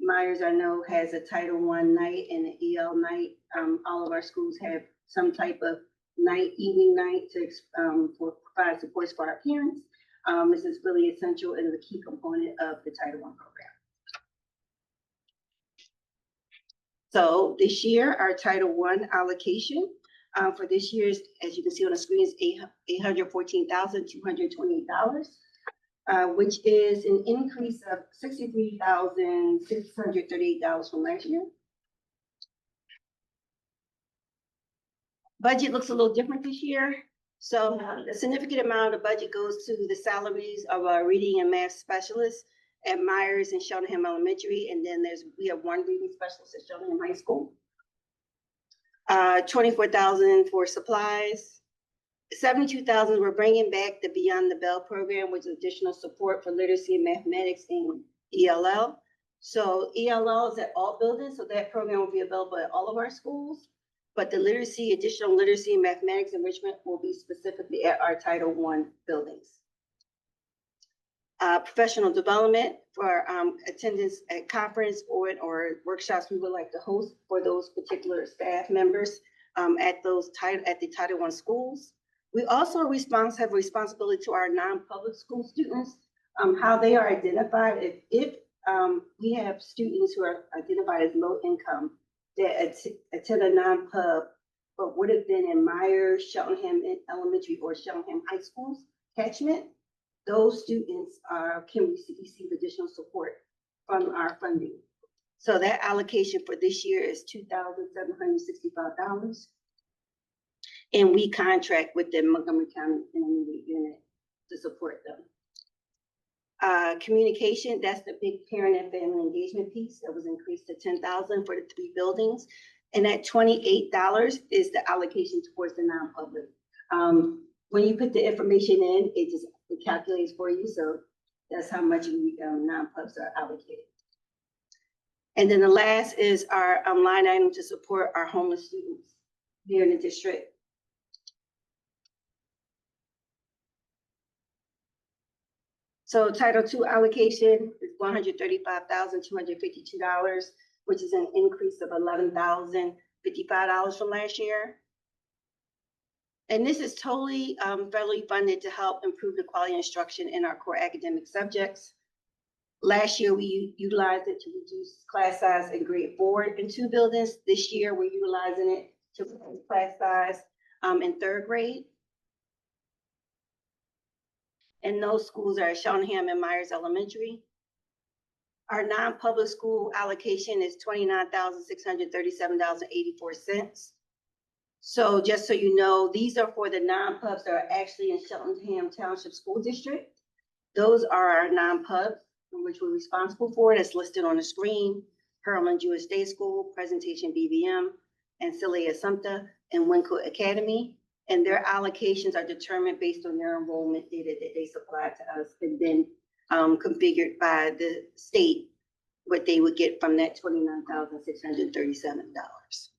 Myers, I know, has a Title I night and an EL night. All of our schools have some type of evening night to provide supports for our parents. This is really essential and the key component of the Title I program. So this year, our Title I allocation for this year is, as you can see on the screen, is $814,228, which is an increase of $63,638 from last year. Budget looks a little different this year. So a significant amount of the budget goes to the salaries of our reading and math specialists at Myers and Cheltenham Elementary, and then we have one reading specialist at Cheltenham High School. $24,000 for supplies. $72,000 we're bringing back the Beyond the Bell program, which is additional support for literacy and mathematics in ELL. So ELL is at all buildings, so that program will be available at all of our schools. But the additional literacy and mathematics enrichment will be specifically at our Title I buildings. Professional development for attendance at conference or workshops we would like to host for those particular staff members at the Title I schools. We also have responsibility to our non-public school students, how they are identified. If we have students who are identified as low income that attend a non-pub, but would have been in Myers, Cheltenham Elementary, or Cheltenham High Schools catchment, those students can receive additional support from our funding. So that allocation for this year is $2,765. And we contract with the Montgomery County Intermediate Unit to support them. Communication, that's the big parent and family engagement piece that was increased to $10,000 for the 3 buildings. And that $28 is the allocation towards the non-public. When you put the information in, it calculates for you, so that's how much non-pubs are allocated. And then the last is our line item to support our homeless students here in the district. So Title II allocation is $135,252, which is an increase of $11,055 from last year. And this is totally federally funded to help improve the quality of instruction in our core academic subjects. Last year, we utilized it to reduce class size in grade 4 in 2 buildings. This year, we're utilizing it to reduce class size in 3rd grade. And those schools are Shawneeham and Myers Elementary. Our non-public school allocation is $29,637.84. So just so you know, these are for the non-pubs that are actually in Cheltenham Township School District. Those are our non-pubs from which we're responsible for. That's listed on the screen. Pearland Jewish Day School, Presentation BBM, Ancilla Assumpta, and Winco Academy. And their allocations are determined based on their enrollment data that they supply to us, and then configured by the state, what they would get from that $29,637.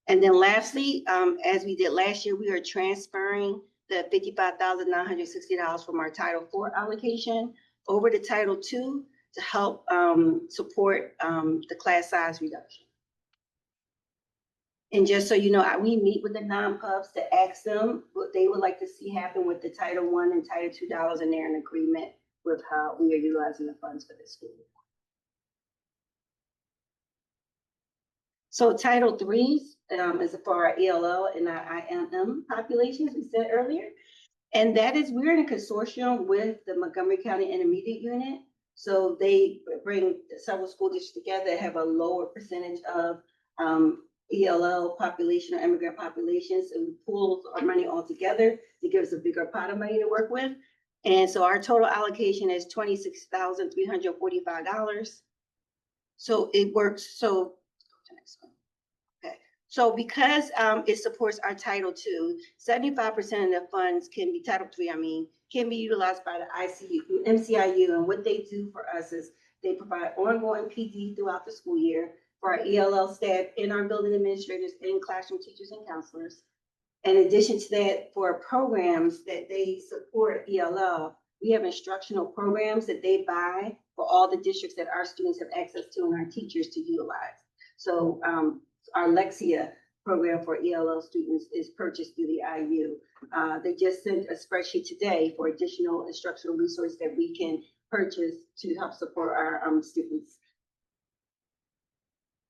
And then lastly, as we did last year, we are transferring the $55,960 from our Title IV allocation over to Title II to help support the class size reduction. And just so you know, we meet with the non-pubs to ask them what they would like to see happen with the Title I and Title II dollars, and they're in agreement with how we are utilizing the funds for this school. So Title III is for our ELL and our IMM populations, we said earlier. And that is, we're in a consortium with the Montgomery County Intermediate Unit. So they bring several school districts together that have a lower percentage of ELL population or immigrant populations, and we pool our money all together to give us a bigger pot of money to work with. And so our total allocation is $26,345. So it works. So okay. So because it supports our Title II, 75% of the funds can be Title III, can be utilized by the MCIU. And what they do for us is they provide ongoing PD throughout the school year for our ELL staff and our building administrators and classroom teachers and counselors. In addition to that, for programs that they support ELL, we have instructional programs that they buy for all the districts that our students have access to and our teachers to utilize. So our Lexia program for ELL students is purchased through the IU. They just sent a spreadsheet today for additional instructional resources that we can purchase to help support our students.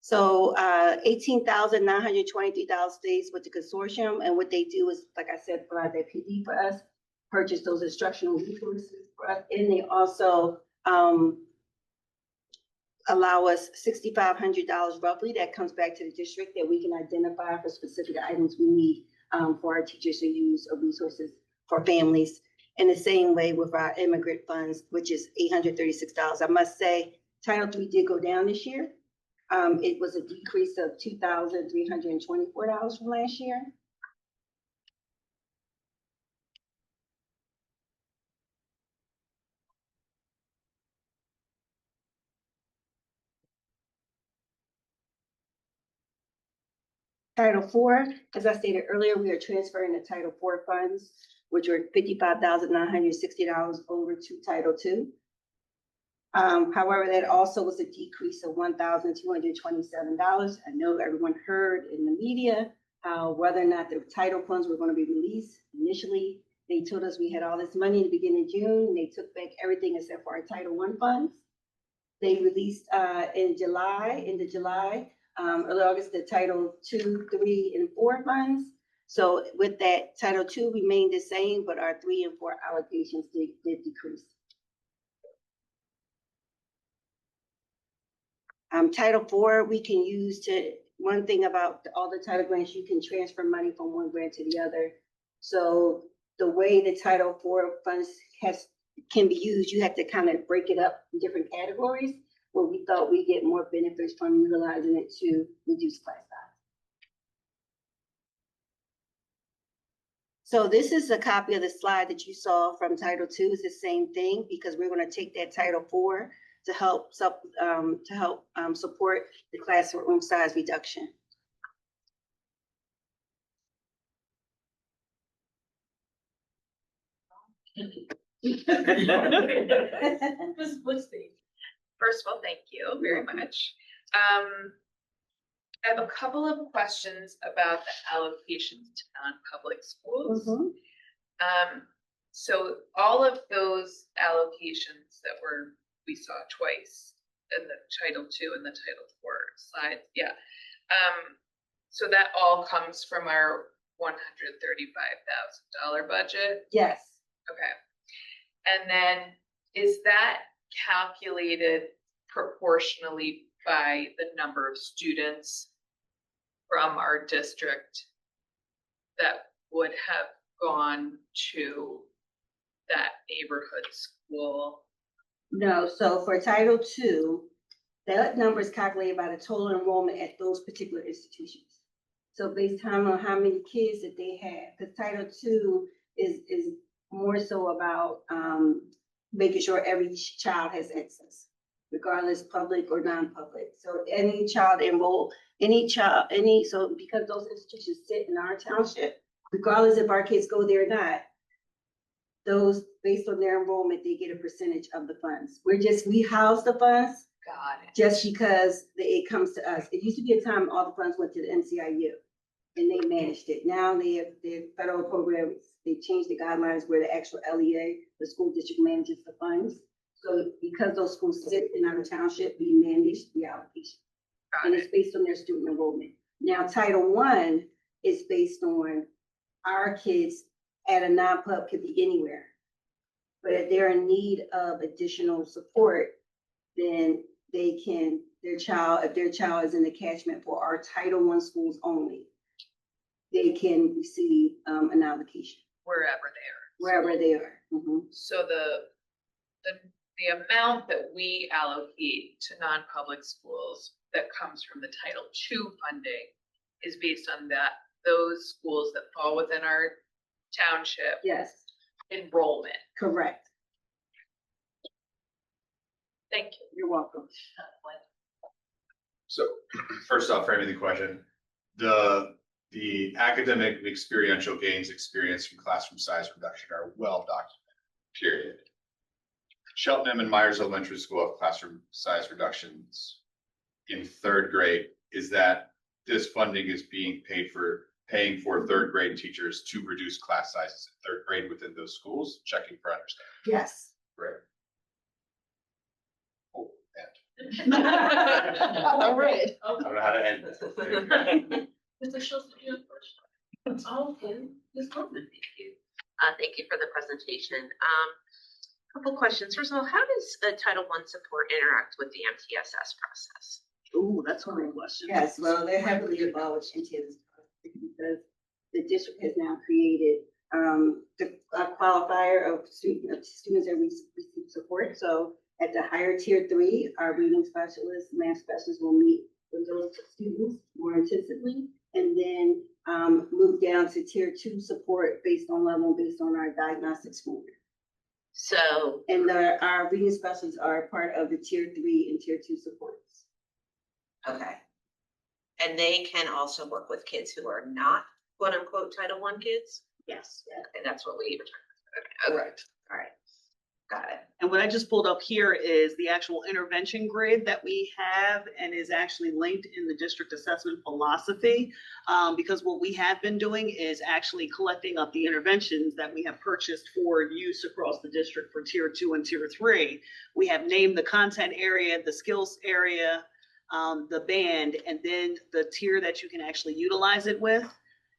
So $18,923 stays with the consortium, and what they do is, like I said, provide that PD for us, purchase those instructional resources for us, and they also allow us $6,500 roughly that comes back to the district that we can identify for specific items we need for our teachers to use or resources for families. In the same way with our immigrant funds, which is $836. I must say, Title III did go down this year. It was a decrease of $2,324 from last year. Title IV, as I stated earlier, we are transferring the Title IV funds, which were $55,960 over to Title II. However, that also was a decrease of $1,227. I know everyone heard in the media whether or not the title funds were going to be released. Initially, they told us we had all this money in the beginning of June. They took back everything except for our Title I funds. They released in July, early August, the Title II, III, and IV funds. So with that, Title II remained the same, but our 3 and 4 allocations did decrease. Title IV, we can use to, one thing about all the title grants, you can transfer money from one grant to the other. So the way the Title IV funds can be used, you have to kind of break it up in different categories. where we thought we get more benefits from utilizing it to reduce class size. So this is a copy of the slide that you saw from Title II. It's the same thing because we're going to take that Title IV to help support the classroom size reduction. Ms. Blitzstein. First of all, thank you very much. I have a couple of questions about the allocations to non-public schools. So all of those allocations that we saw twice in the Title II and the Title IV slides, yeah. So that all comes from our $135,000 budget? Yes. Okay. And then is that calculated proportionally by the number of students from our district that would have gone to that neighborhood school? No, so for Title II, that number is calculated by the total enrollment at those particular institutions. So based on how many kids that they have, because Title II is more so about making sure every child has access, regardless public or non-public. So any child enrolled, so because those institutions sit in our township, regardless if our kids go there or not, those, based on their enrollment, they get a percentage of the funds. We house the funds Got it. just because it comes to us. It used to be a time all the funds went to the NCIU and they managed it. Now they have their federal programs. They changed the guidelines where the actual LEA, the school district, manages the funds. So because those schools sit in our township, we manage the allocation. And it's based on their student enrollment. Now, Title I is based on our kids at a non-pub, could be anywhere. But if they're in need of additional support, then they can, if their child is in the catchment for our Title I schools only, they can receive an allocation. Wherever they are. Wherever they are. So the amount that we allocate to non-public schools that comes from the Title II funding is based on those schools that fall within our township. Yes, Enrollment. correct. Thank you. You're welcome. So first off, framing the question, the academic and experiential gains experienced from classroom size reduction are well documented, period. Cheltenham and Myers Elementary School have classroom size reductions in third grade. Is that this funding is paying for third grade teachers to reduce class sizes in third grade within those schools? Checking for understanding. Yes. Great. Oh, All right. I don't know how to end this. Mr. Schultz, you have first. Okay, Ms. Robyn. Thank you for the presentation. Couple questions. First of all, how does Title I support interact with the MTSS process? Ooh, that's a great question. Yes, well, they're heavily involved with MTSS because the district has now created the qualifier of students that receive support. So at the higher tier 3, our reading specialists, math specialists will meet with those students more intensively, and then move down to tier 2 support based on level, based on our diagnostic score. So, And our reading specialists are part of the tier 3 and tier 2 supports. okay. And they can also work with kids who are not quote unquote Title I kids? Yes. Okay, that's what we were talking about. Okay, Correct. all right. Got it. And what I just pulled up here is the actual intervention grid that we have and is actually linked in the district assessment philosophy. Because what we have been doing is actually collecting up the interventions that we have purchased for use across the district for tier 2 and tier 3. We have named the content area, the skills area, the band, and then the tier that you can actually utilize it with,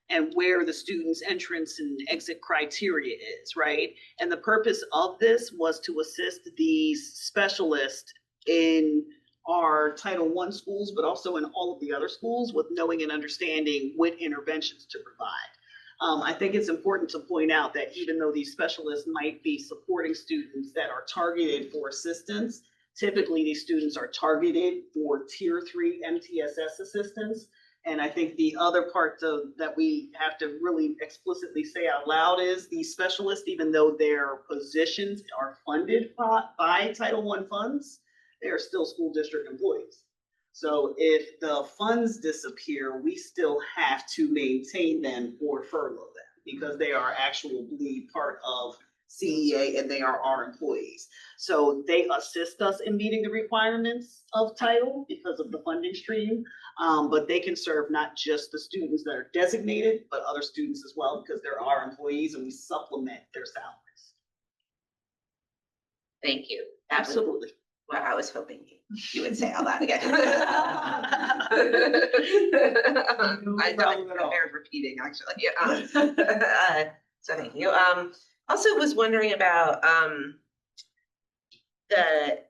and where the student's entrance and exit criteria is, right? And the purpose of this was to assist these specialists in our Title I schools, but also in all of the other schools with knowing and understanding what interventions to provide. I think it's important to point out that even though these specialists might be supporting students that are targeted for assistance, Typically, these students are targeted for tier 3 MTSS assistants. And I think the other part that we have to really explicitly say out loud is these specialists, even though their positions are funded by Title I funds, they are still school district employees. So if the funds disappear, we still have to maintain them or furlough them because they are actually part of CEA and they are our employees. So they assist us in meeting the requirements of title because of the funding stream. But they can serve not just the students that are designated, but other students as well, because they're our employees and we supplement their salaries. Thank you. That was Absolutely. what I was hoping you would say all that again. I don't prepared repeating, actually. Yeah. So thank you. Also was wondering about the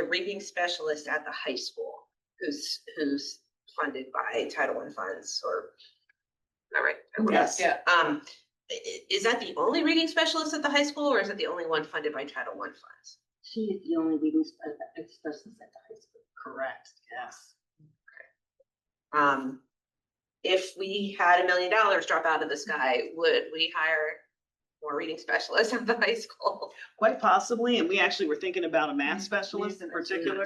reading specialist at the high school who's funded by Title I funds, or am I right? Yes. Yeah. Is that the only reading specialist at the high school, or is it the only one funded by Title I funds? She is the only reading specialist at the high school. Correct. Yes. If we had $1 million drop out of the sky, would we hire more reading specialists at the high school? Quite possibly. And we actually were thinking about a math specialist in particular.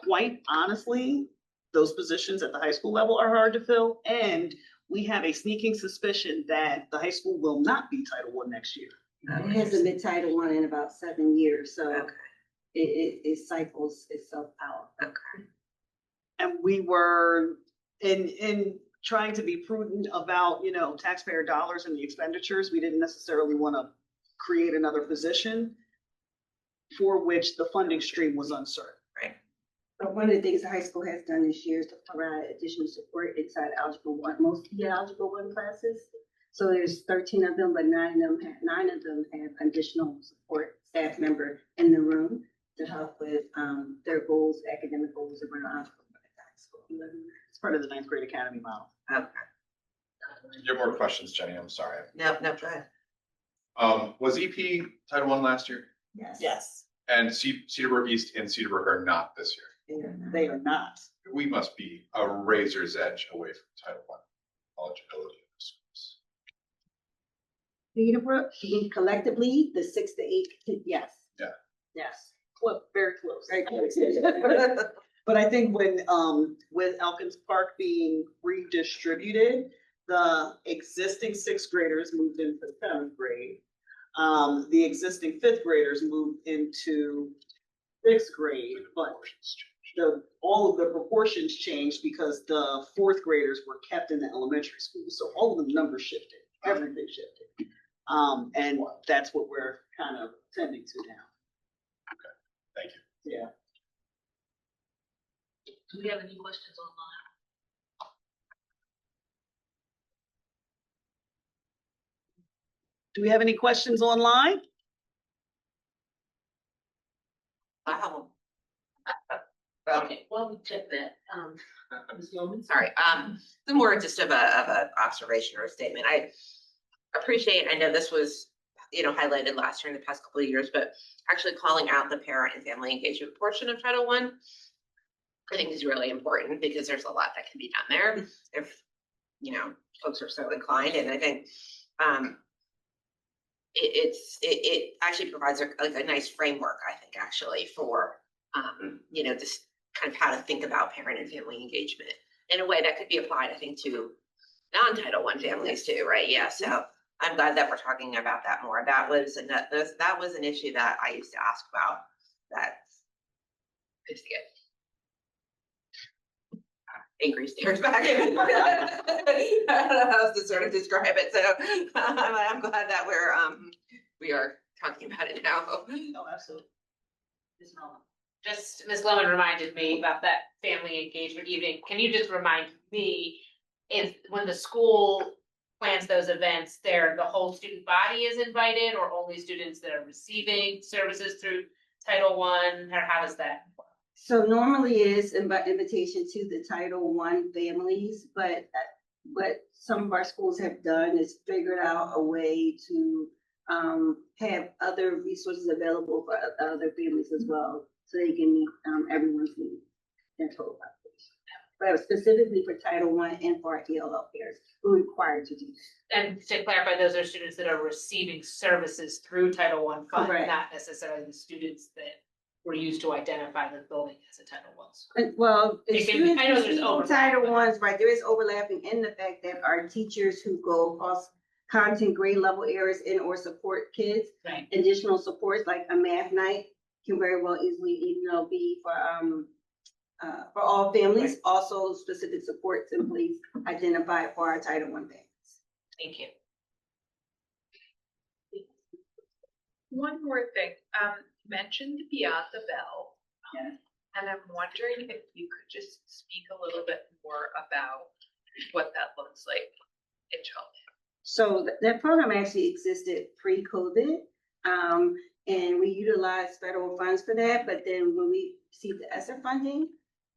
Quite honestly, those positions at the high school level are hard to fill. And we have a sneaking suspicion that the high school will not be Title I next year. It hasn't been Title I in about 7 years, so Okay. it cycles itself out. Okay. And we were in trying to be prudent about, taxpayer dollars and the expenditures. We didn't necessarily want to create another position for which the funding stream was uncertain. Right. But one of the things the high school has done this year is to provide additional support inside Algebra 1, most of the Algebra 1 classes. So there's 13 of them, but 9 of them have additional support staff member in the room to help with their goals, academic goals around algebra at the high school. It's part of the 9th grade academy model. Okay. You have more questions, Jenny? I'm sorry. No, go ahead. Was EP Title I last year? Yes. Yes, And Cedarbrook East and Cedarbrook are not this year. they are not. We must be a razor's edge away from Title I eligibility in the schools. Cedarbrook, collectively, the 6 to 8, yes. Yeah. Yes. Very close. Very close. But I think when, with Elkins Park being redistributed, the existing 6th graders moved into 7th grade. The existing 5th graders moved into 6th grade, but all of the proportions changed because the 4th graders were kept in the elementary school. So all of the numbers shifted, everything shifted. And that's what we're kind of tending to now. Thank you. Yeah. Do we have any questions online? Do we have any questions online? Wow. Okay, well, we check that. Ms. Yeoman? Sorry, the more just of a observation or a statement. I appreciate, I know this was, highlighted last year in the past couple of years, but actually calling out the parent and family engagement portion of Title I think is really important because there's a lot that can be done there if, folks are so inclined. And I think it actually provides a nice framework, I think, actually for, just kind of how to think about parent and family engagement in a way that could be applied, I think, to non-Title I families too, right? Yeah, so I'm glad that we're talking about that more. That was an issue that I used to ask about. That is good. Angry stares back. I don't know how else to sort of describe it. So I'm glad that we are talking about it now. No, absolutely. Ms. Nolan? Just, Ms. Lemon reminded me about that family engagement evening. Can you just remind me, if when the school plans those events, the whole student body is invited, or only students that are receiving services through Title I, or how does that work? So normally it is invitation to the Title I families, but what some of our schools have done is figured out a way to have other resources available for other families as well, so they can meet, everyone's needs in total population. But specifically for Title I and for our ELL parents, we're required to do that. And to clarify, those are students that are receiving services through Title I funds, Correct. not necessarily the students that were used to identify the building as a Title I school. And, well, the It can- students I know there's receiving overlap, Title but- I's, right, there is overlapping in the fact that our teachers who go across content grade level areas and or support kids, Right. additional supports like a math night can very well easily, be for all families, also specific supports in place identified for our Title I families. Thank you. One more thing, mentioned Beyond the Bell. Yeah. And I'm wondering if you could just speak a little bit more about what that looks like in childhood. So that program actually existed pre-COVID, and we utilized federal funds for that. But then when we received the ESSER funding,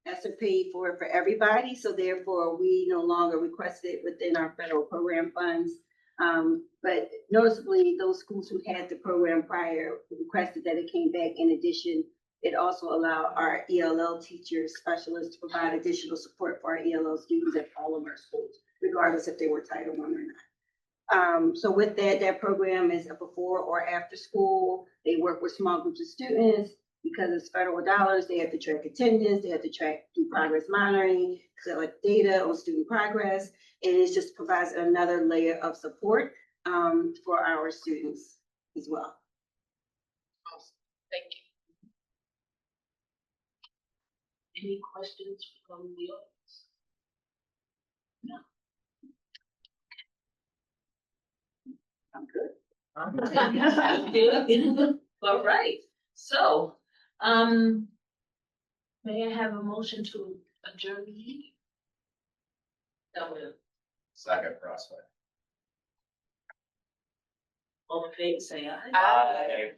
ESSER paid for it for everybody. So therefore, we no longer requested it within our federal program funds. But noticeably, those schools who had the program prior requested that it came back. In addition, it also allowed our ELL teachers, specialists to provide additional support for our ELL students at all of our schools, regardless if they were Title I or not. So with that, that program is a before or after school. They work with small groups of students. Because it's federal dollars, they have to track attendance, they have to do progress monitoring, collect data on student progress. And it just provides another layer of support for our students as well. Thank you. Any questions from the audience? No. I'm good. All right, so, may I have a motion to adjourn the meeting? Second prospect. All in favor, say aye. Aye.